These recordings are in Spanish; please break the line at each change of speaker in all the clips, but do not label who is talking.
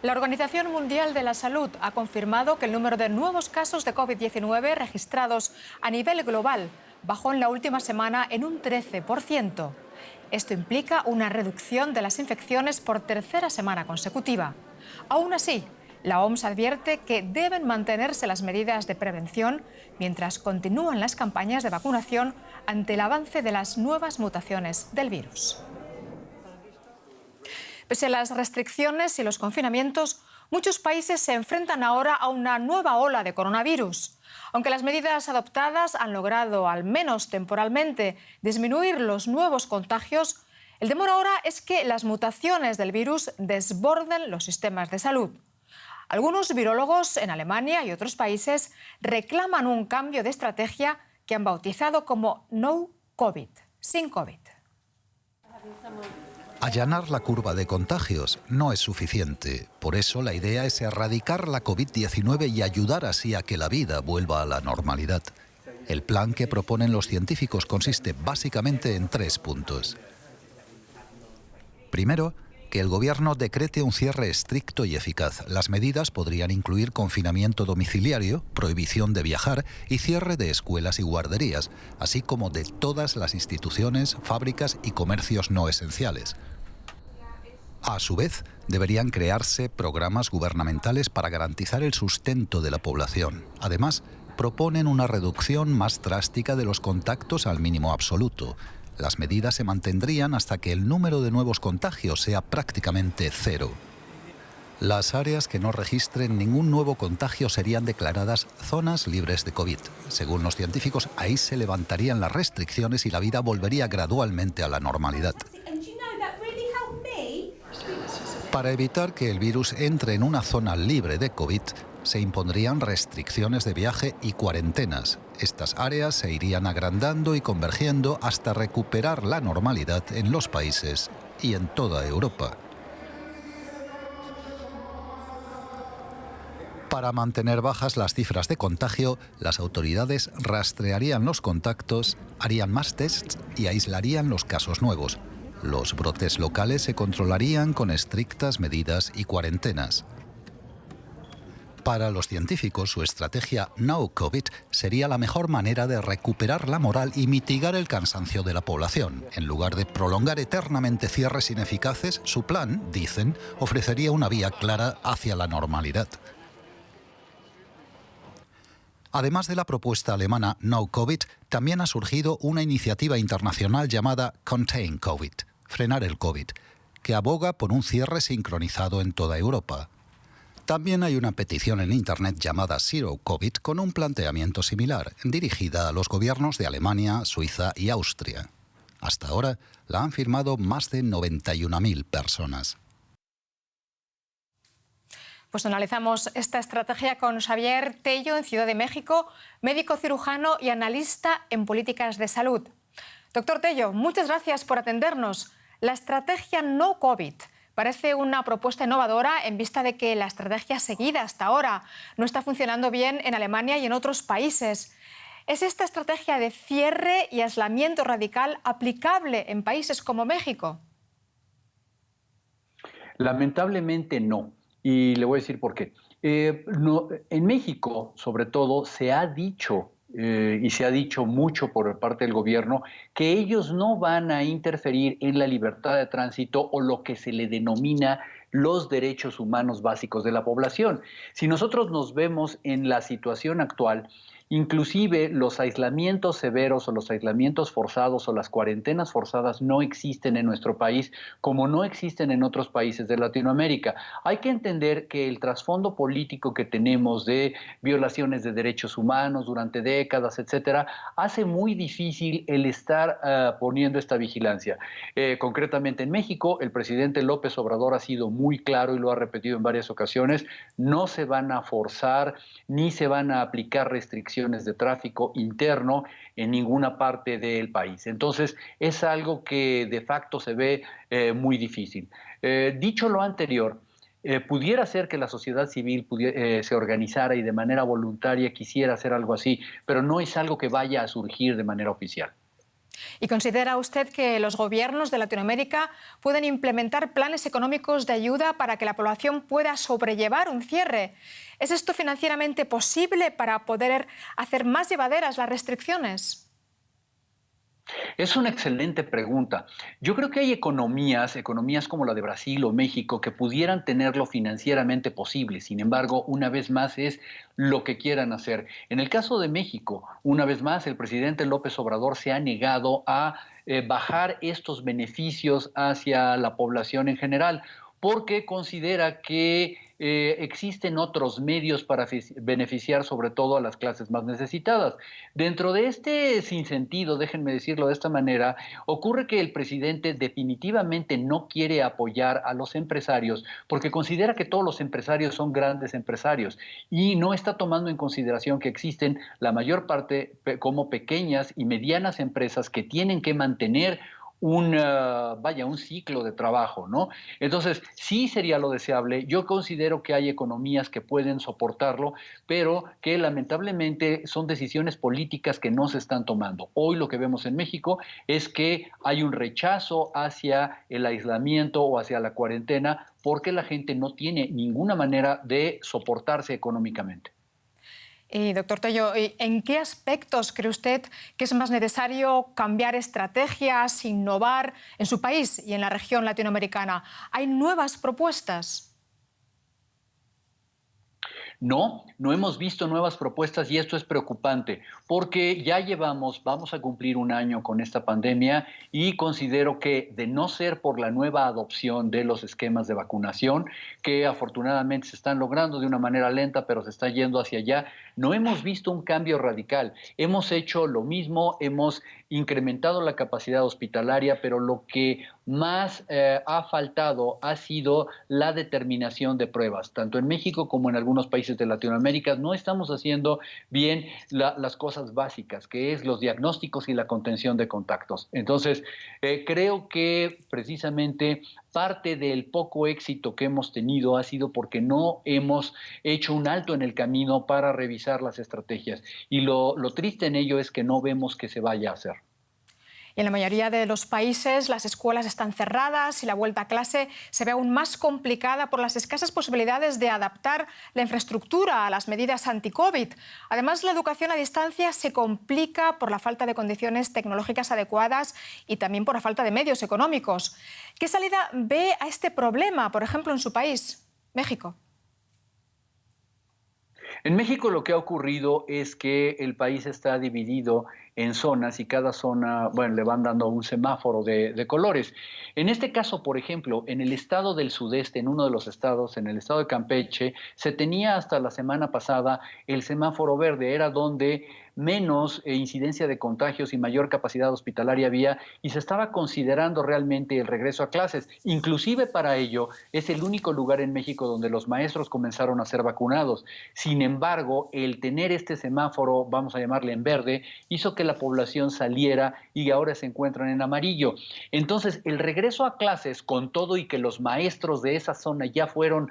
La Organización Mundial de la Salud ha confirmado que el número de nuevos casos de COVID-19 registrados a nivel global bajó en la última semana en un 13%. Esto implica una reducción de las infecciones por tercera semana consecutiva. Aún así, la OMS advierte que deben mantenerse las medidas de prevención mientras continúan las campañas de vacunación ante el avance de las nuevas mutaciones del virus. Pese a las restricciones y los confinamientos, muchos países se enfrentan ahora a una nueva ola de coronavirus. Aunque las medidas adoptadas han logrado, al menos temporalmente, disminuir los nuevos contagios, el temor ahora es que las mutaciones del virus desborden los sistemas de salud. Algunos virólogos en Alemania y otros países reclaman un cambio de estrategia que han bautizado como No COVID, sin COVID.
Allanar la curva de contagios no es suficiente. Por eso la idea es erradicar la COVID-19 y ayudar así a que la vida vuelva a la normalidad. El plan que proponen los científicos consiste básicamente en 3 puntos. Primero, que el gobierno decrete un cierre estricto y eficaz. Las medidas podrían incluir confinamiento domiciliario, prohibición de viajar y cierre de escuelas y guarderías, así como de todas las instituciones, fábricas y comercios no esenciales. A su vez, deberían crearse programas gubernamentales para garantizar el sustento de la población. Además, proponen una reducción más drástica de los contactos al mínimo absoluto. Las medidas se mantendrían hasta que el número de nuevos contagios sea prácticamente cero. Las áreas que no registren ningún nuevo contagio serían declaradas zonas libres de COVID. Según los científicos, ahí se levantarían las restricciones y la vida volvería gradualmente a la normalidad. Para evitar que el virus entre en una zona libre de COVID, se impondrían restricciones de viaje y cuarentenas. Estas áreas se irían agrandando y convergiendo hasta recuperar la normalidad en los países y en toda Europa. Para mantener bajas las cifras de contagio, las autoridades rastrearían los contactos, harían más tests y aislarían los casos nuevos. Los brotes locales se controlarían con estrictas medidas y cuarentenas. Para los científicos, su estrategia No COVID sería la mejor manera de recuperar la moral y mitigar el cansancio de la población. En lugar de prolongar eternamente cierres ineficaces, su plan, dicen, ofrecería una vía clara hacia la normalidad. Además de la propuesta alemana No COVID, también ha surgido una iniciativa internacional llamada Contain COVID, frenar el COVID, que aboga por un cierre sincronizado en toda Europa. También hay una petición en Internet llamada Zero COVID con un planteamiento similar, dirigida a los gobiernos de Alemania, Suiza y Austria. Hasta ahora la han firmado más de 91.000 personas.
Pues analizamos esta estrategia con Xavier Tello en Ciudad de México, médico cirujano y analista en políticas de salud. Doctor Tello, muchas gracias por atendernos. La estrategia No COVID parece una propuesta innovadora en vista de que la estrategia seguida hasta ahora no está funcionando bien en Alemania y en otros países. ¿Es esta estrategia de cierre y aislamiento radical aplicable en países como México?
Lamentablemente no. Y le voy a decir por qué. En México, sobre todo, se ha dicho, y se ha dicho mucho por parte del gobierno, que ellos no van a interferir en la libertad de tránsito o lo que se le denomina los derechos humanos básicos de la población. Si nosotros nos vemos en la situación actual, inclusive los aislamientos severos o los aislamientos forzados o las cuarentenas forzadas no existen en nuestro país como no existen en otros países de Latinoamérica. Hay que entender que el trasfondo político que tenemos de violaciones de derechos humanos durante décadas, etcétera, hace muy difícil el estar poniendo esta vigilancia. Concretamente en México, el presidente López Obrador ha sido muy claro y lo ha repetido en varias ocasiones, no se van a forzar ni se van a aplicar restricciones de tráfico interno en ninguna parte del país. Entonces, es algo que de facto se ve muy difícil. Dicho lo anterior, pudiera ser que la sociedad civil se organizara y de manera voluntaria quisiera hacer algo así, pero no es algo que vaya a surgir de manera oficial.
¿Y considera usted que los gobiernos de Latinoamérica pueden implementar planes económicos de ayuda para que la población pueda sobrellevar un cierre? ¿Es esto financieramente posible para poder hacer más llevaderas las restricciones?
Es una excelente pregunta. Yo creo que hay economías como la de Brasil o México, que pudieran tenerlo financieramente posible. Sin embargo, una vez más es lo que quieran hacer. En el caso de México, una vez más, el presidente López Obrador se ha negado a bajar estos beneficios hacia la población en general, porque considera que existen otros medios para beneficiar sobre todo a las clases más necesitadas. Dentro de este sinsentido, déjenme decirlo de esta manera, ocurre que el presidente definitivamente no quiere apoyar a los empresarios porque considera que todos los empresarios son grandes empresarios y no está tomando en consideración que existen la mayor parte como pequeñas y medianas empresas que tienen que mantener un ciclo de trabajo, ¿no? Entonces, sí sería lo deseable. Yo considero que hay economías que pueden soportarlo, pero que lamentablemente son decisiones políticas que no se están tomando. Hoy lo que vemos en México es que hay un rechazo hacia el aislamiento o hacia la cuarentena porque la gente no tiene ninguna manera de soportarse económicamente.
Y doctor Tello, ¿en qué aspectos cree usted que es más necesario cambiar estrategias, innovar en su país y en la región latinoamericana? ¿Hay nuevas propuestas?
No, no hemos visto nuevas propuestas y esto es preocupante porque ya vamos a cumplir un año con esta pandemia y considero que de no ser por la nueva adopción de los esquemas de vacunación, que afortunadamente se están logrando de una manera lenta, pero se está yendo hacia allá, no hemos visto un cambio radical. Hemos hecho lo mismo, hemos incrementado la capacidad hospitalaria, pero lo que más ha faltado ha sido la determinación de pruebas. Tanto en México como en algunos países de Latinoamérica no estamos haciendo bien las cosas básicas, que es los diagnósticos y la contención de contactos. Entonces, creo que precisamente parte del poco éxito que hemos tenido ha sido porque no hemos hecho un alto en el camino para revisar las estrategias. Y lo triste en ello es que no vemos que se vaya a hacer.
Y en la mayoría de los países las escuelas están cerradas y la vuelta a clase se ve aún más complicada por las escasas posibilidades de adaptar la infraestructura a las medidas anti-COVID. Además, la educación a distancia se complica por la falta de condiciones tecnológicas adecuadas y también por la falta de medios económicos. ¿Qué salida ve a este problema, por ejemplo, en su país, México?
En México lo que ha ocurrido es que el país está dividido en zonas y cada zona, bueno, le van dando un semáforo de colores. En este caso, por ejemplo, en el estado del sudeste, en uno de los estados, en el estado de Campeche, se tenía hasta la semana pasada el semáforo verde, era donde menos incidencia de contagios y mayor capacidad hospitalaria había y se estaba considerando realmente el regreso a clases. Inclusive para ello es el único lugar en México donde los maestros comenzaron a ser vacunados. Sin embargo, el tener este semáforo, vamos a llamarle en verde, hizo que la población saliera y ahora se encuentran en amarillo. Entonces, el regreso a clases, con todo y que los maestros de esa zona ya fueron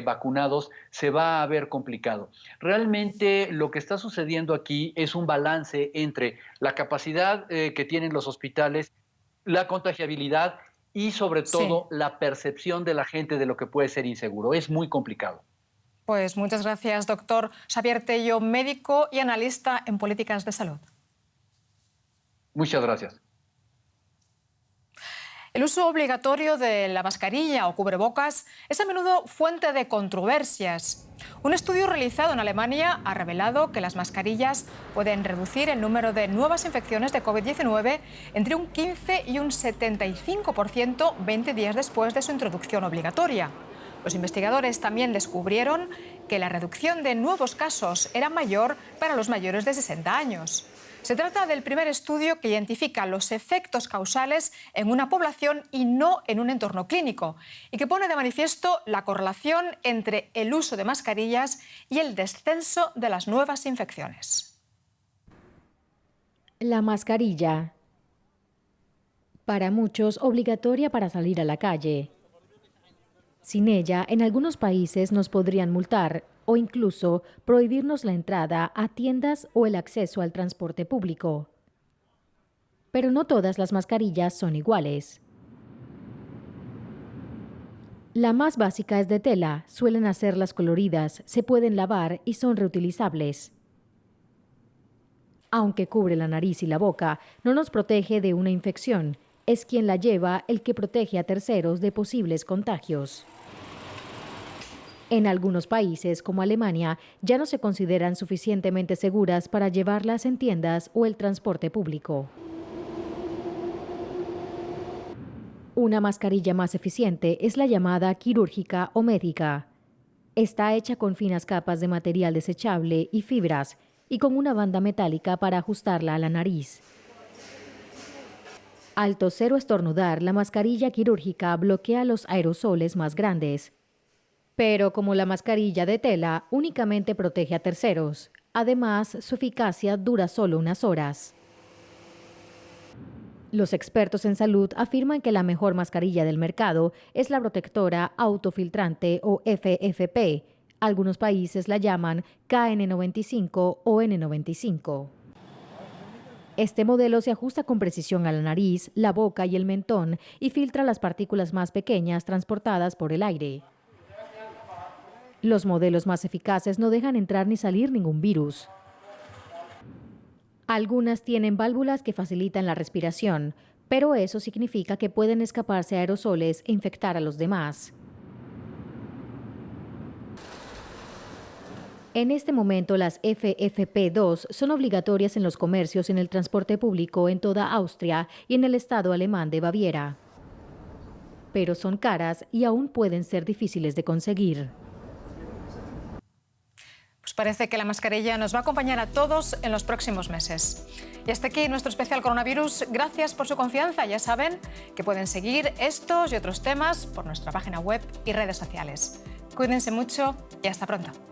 vacunados, se va a ver complicado. Realmente lo que está sucediendo aquí es un balance entre la capacidad que tienen los hospitales, la contagiabilidad y sobre todo la percepción de la gente de lo que puede ser inseguro. Es muy complicado.
Pues muchas gracias, doctor Xavier Tello, médico y analista en políticas de salud.
Muchas gracias.
El uso obligatorio de la mascarilla o cubrebocas es a menudo fuente de controversias. Un estudio realizado en Alemania ha revelado que las mascarillas pueden reducir el número de nuevas infecciones de COVID-19 entre un 15 y un 75% 20 días después de su introducción obligatoria. Los investigadores también descubrieron que la reducción de nuevos casos era mayor para los mayores de 60 años. Se trata del primer estudio que identifica los efectos causales en una población y no en un entorno clínico, y que pone de manifiesto la correlación entre el uso de mascarillas y el descenso de las nuevas infecciones.
La mascarilla. Para muchos, obligatoria para salir a la calle. Sin ella, en algunos países nos podrían multar o incluso prohibirnos la entrada a tiendas o el acceso al transporte público. Pero no todas las mascarillas son iguales. La más básica es de tela, suelen hacerlas coloridas, se pueden lavar y son reutilizables. Aunque cubre la nariz y la boca, no nos protege de una infección. Es quien la lleva el que protege a terceros de posibles contagios. En algunos países, como Alemania, ya no se consideran suficientemente seguras para llevarlas en tiendas o el transporte público. Una mascarilla más eficiente es la llamada quirúrgica o médica. Está hecha con finas capas de material desechable y fibras, y con una banda metálica para ajustarla a la nariz. Al toser o estornudar, la mascarilla quirúrgica bloquea los aerosoles más grandes. Pero como la mascarilla de tela, únicamente protege a terceros. Además, su eficacia dura solo unas horas. Los expertos en salud afirman que la mejor mascarilla del mercado es la protectora autofiltrante o FFP. Algunos países la llaman KN95 o N95. Este modelo se ajusta con precisión a la nariz, la boca y el mentón y filtra las partículas más pequeñas transportadas por el aire. Los modelos más eficaces no dejan entrar ni salir ningún virus. Algunas tienen válvulas que facilitan la respiración, pero eso significa que pueden escaparse aerosoles e infectar a los demás. En este momento, las FFP2 son obligatorias en los comercios y en el transporte público en toda Austria y en el estado alemán de Baviera. Pero son caras y aún pueden ser difíciles de conseguir.
Pues parece que la mascarilla nos va a acompañar a todos en los próximos meses. Y hasta aquí nuestro especial coronavirus. Gracias por su confianza. Ya saben que pueden seguir estos y otros temas por nuestra página web y redes sociales. Cuídense mucho y hasta pronto.